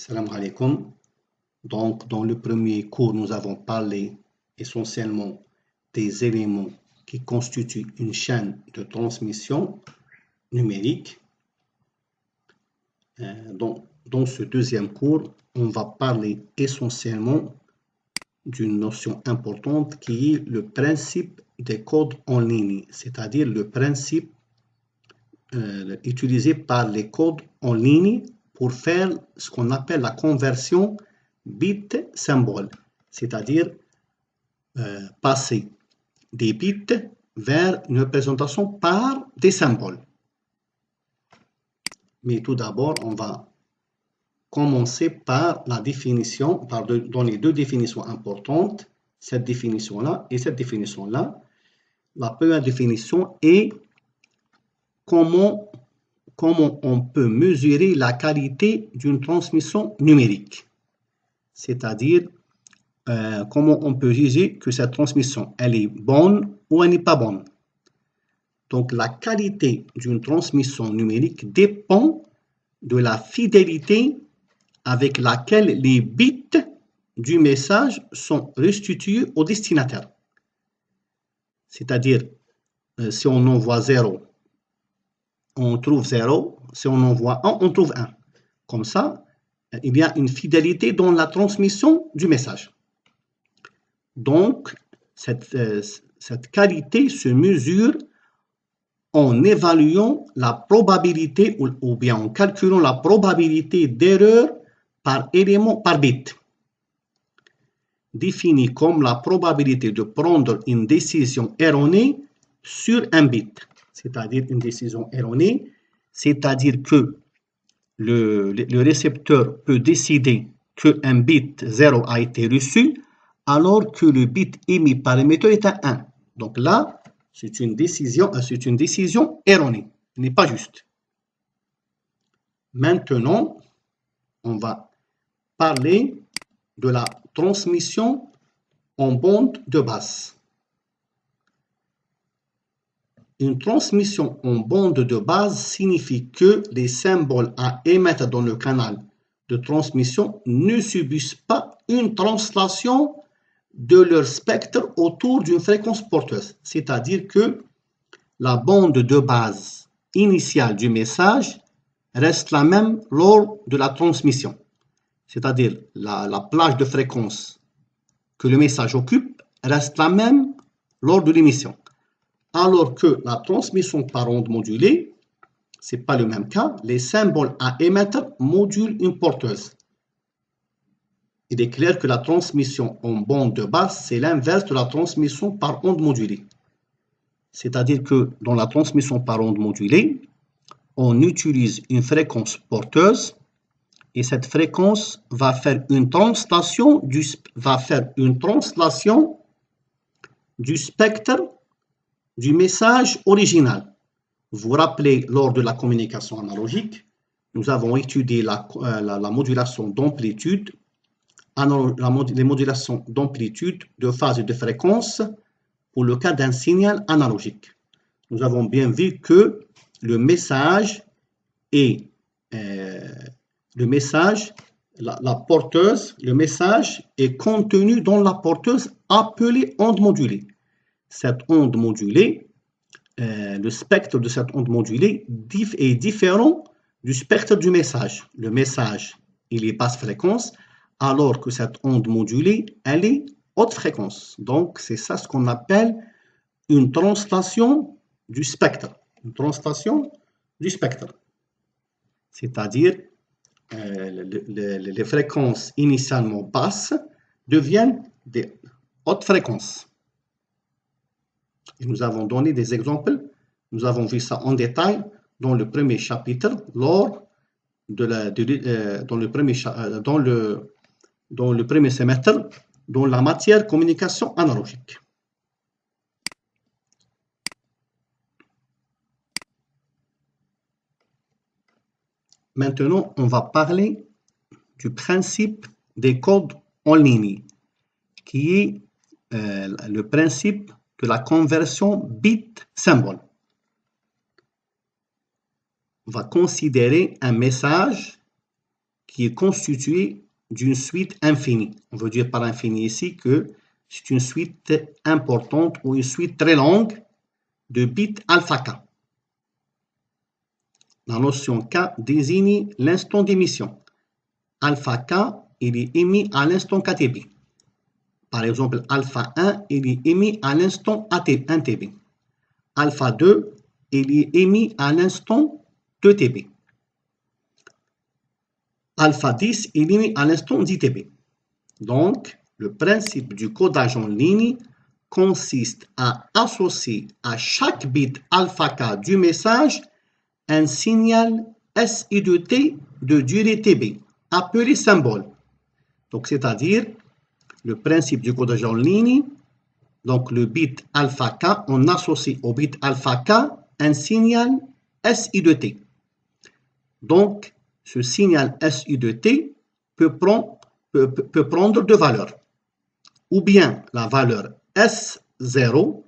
Salam alaikum. Donc, dans le premier cours, nous avons parlé essentiellement des éléments qui constituent une chaîne de transmission numérique. Dans ce deuxième cours, on va parler essentiellement d'une notion importante qui est le principe des codes en ligne, c'est-à-dire le principe utilisé par les codes en ligne pour faire ce qu'on appelle la conversion bit-symbole, c'est-à-dire passer des bits vers une représentation par des symboles. Mais tout d'abord, on va commencer par la définition, par donner deux définitions importantes, cette définition-là et cette définition-là. La première définition est comment on peut mesurer la qualité d'une transmission numérique, c'est-à-dire comment on peut juger que cette transmission elle est bonne ou elle n'est pas bonne. Donc la qualité d'une transmission numérique dépend de la fidélité avec laquelle les bits du message sont restitués au destinataire. C'est-à-dire, si on envoie 0, on trouve 0. Si on envoie 1, on trouve 1. Comme ça, il y a une fidélité dans la transmission du message. Donc, cette qualité se mesure en évaluant la probabilité ou bien en calculant la probabilité d'erreur par élément par bit, définie comme la probabilité de prendre une décision erronée sur un bit. C'est-à-dire une décision erronée, c'est-à-dire que le récepteur peut décider qu'un bit 0 a été reçu alors que le bit émis par l'émetteur est un 1. Donc là, c'est une décision erronée, ce n'est pas juste. Maintenant, on va parler de la transmission en bande de basse. Une transmission en bande de base signifie que les symboles à émettre dans le canal de transmission ne subissent pas une translation de leur spectre autour d'une fréquence porteuse. C'est-à-dire que la bande de base initiale du message reste la même lors de la transmission. C'est-à-dire la plage de fréquence que le message occupe reste la même lors de l'émission. Alors que la transmission par onde modulée, ce n'est pas le même cas. Les symboles à émettre modulent une porteuse. Il est clair que la transmission en bande de basse, c'est l'inverse de la transmission par onde modulée. C'est-à-dire que dans la transmission par onde modulée, on utilise une fréquence porteuse et cette fréquence va faire une translation du spectre du message original. Vous vous rappelez, lors de la communication analogique, nous avons étudié la modulation d'amplitude, les modulations d'amplitude, de phase et de fréquence pour le cas d'un signal analogique. Nous avons bien vu que le message est la porteuse, le message est contenu dans la porteuse appelée onde modulée. Cette onde modulée, le spectre de cette onde modulée est différent du spectre du message. Le message, il est basse fréquence, alors que cette onde modulée, elle est haute fréquence. Donc, c'est ça ce qu'on appelle une translation du spectre. Une translation du spectre. C'est-à-dire, les fréquences initialement basses deviennent des hautes fréquences. Et nous avons donné des exemples, nous avons vu ça en détail dans le premier chapitre, dans le premier semestre, dans la matière communication analogique. Maintenant, on va parler du principe des codes en ligne, qui est le principe de la conversion bit-symbole. On va considérer un message qui est constitué d'une suite infinie. On veut dire par infini ici que c'est une suite importante ou une suite très longue de bits alpha k. La notion k désigne l'instant d'émission. Alpha k, il est émis à l'instant kTb. Par exemple, alpha 1, il est émis à l'instant 1 Tb. Alpha 2, il est émis à l'instant 2 Tb. Alpha 10, il est émis à l'instant 10 Tb. Donc, le principe du codage en ligne consiste à associer à chaque bit alpha k du message un signal SI de T de durée Tb, appelé symbole. Donc, c'est-à-dire, le principe du codage en ligne, donc le bit alpha k, on associe au bit alpha k un signal SI de T. Donc, ce signal SI de T peut prendre deux valeurs. Ou bien la valeur S0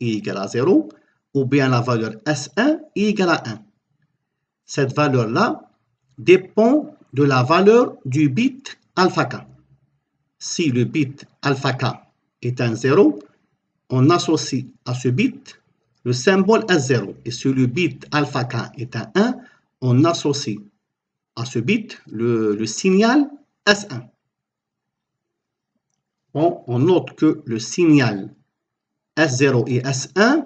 est égale à 0, ou bien la valeur S1 est égale à 1. Cette valeur-là dépend de la valeur du bit alpha k. Si le bit alpha k est un 0, on associe à ce bit le symbole S0. Et si le bit alpha k est un 1, on associe à ce bit le signal S1. Bon, on note que le signal S0 et S1,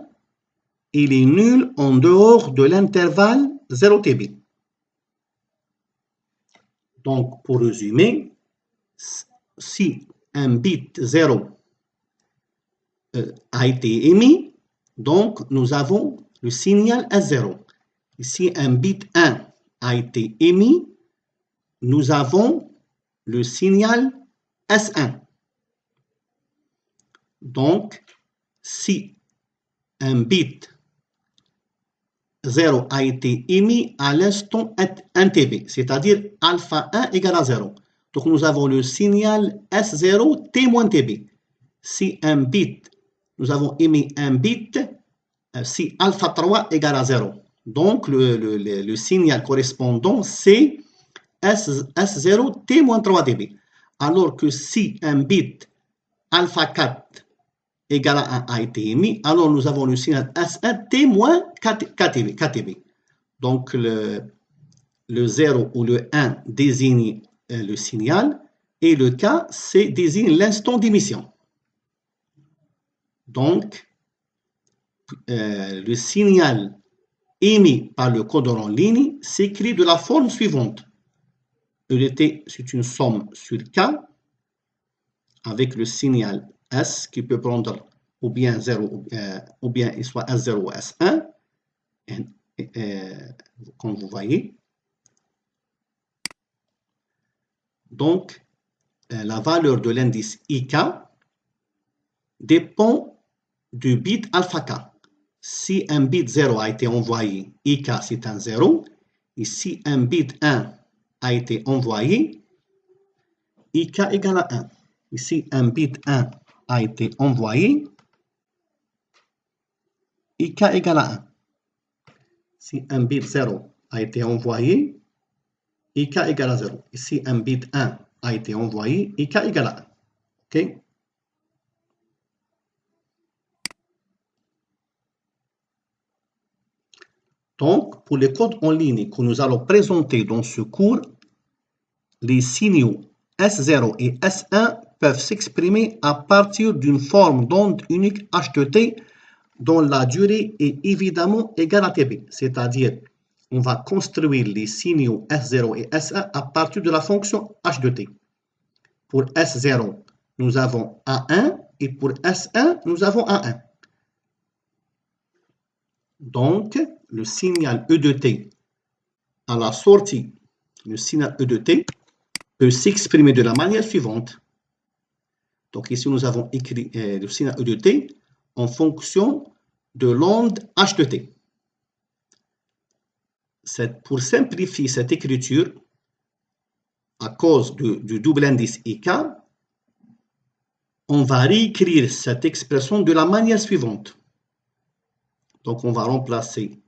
il est nul en dehors de l'intervalle 0 Tb. Donc, pour résumer, si un bit 0 a été émis, donc nous avons le signal S0. Et si un bit 1 a été émis, nous avons le signal S1. Donc, si un bit 0 a été émis à l'instant 1 Tb, c'est-à-dire alpha 1 égale à 0. Donc, nous avons le signal S0 T-Tb. Si un bit, nous avons émis un bit, si alpha 3 égale à 0. Donc, le signal correspondant, c'est S0 T-3 Tb. Alors que si un bit alpha 4 égale à 1 a été émis, alors nous avons le signal S1 T-KTB. Donc, le 0 ou le 1 désigne le signal et le K, c'est désigne l'instant d'émission. Donc, le signal émis par le codeur en ligne s'écrit de la forme suivante. E de T, c'est une somme sur K avec le signal S qui peut prendre ou bien 0 ou bien il soit S0 ou S1, comme vous voyez. Donc, la valeur de l'indice IK dépend du bit alpha k. Si un bit 0 a été envoyé, IK c'est un 0. Et si un bit 1 a été envoyé, IK égale à 1. Et si un bit 1 a été envoyé, IK égale à 1. Si un bit 0 a été envoyé, IK égale à 0. Et si un bit 1 a été envoyé, IK égale à 1. OK? Donc, pour les codes en ligne que nous allons présenter dans ce cours, les signaux S0 et S1 peuvent s'exprimer à partir d'une forme d'onde unique H de T dont la durée est évidemment égale à Tb. C'est-à-dire, on va construire les signaux S0 et S1 à partir de la fonction H de T. Pour S0, nous avons A1 et pour S1, nous avons A1. Donc, le signal E de T à la sortie, le signal E de T peut s'exprimer de la manière suivante. Donc, ici, nous avons écrit le signal E de T en fonction de l'onde H de T. Pour simplifier cette écriture, à cause du double indice IK, on va réécrire cette expression de la manière suivante. Donc, on va remplacer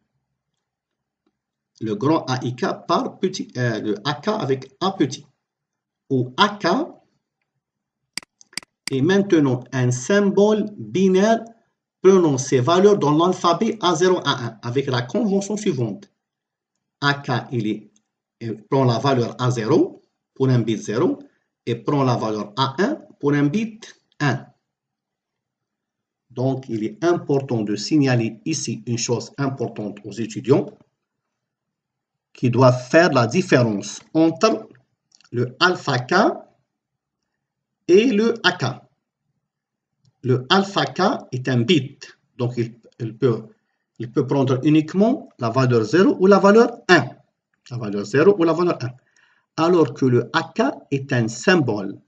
le grand AIK par petit, le AK avec A petit, où AK est maintenant un symbole binaire prenant ses valeurs dans l'alphabet A0, A1, avec la convention suivante. AK, il prend la valeur A0 pour un bit 0 et prend la valeur A1 pour un bit 1. Donc, il est important de signaler ici une chose importante aux étudiants qui doivent faire la différence entre le alpha K et le AK. Le alpha K est un bit, donc il peut prendre uniquement la valeur 0 ou la valeur 1. La valeur 0 ou la valeur 1. Alors que le AK est un symbole.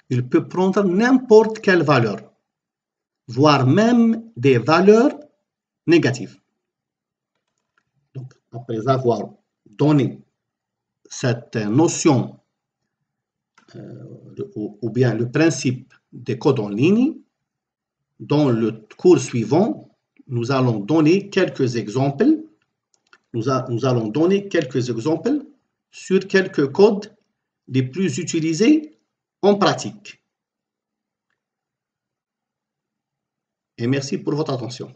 Il peut prendre n'importe quelle valeur, voire même des valeurs négatives. Donc, après avoir donné cette notion ou bien le principe des codes en ligne, dans le cours suivant, nous allons donner quelques exemples. Nous allons donner quelques exemples sur quelques codes les plus utilisés en pratique. Et merci pour votre attention.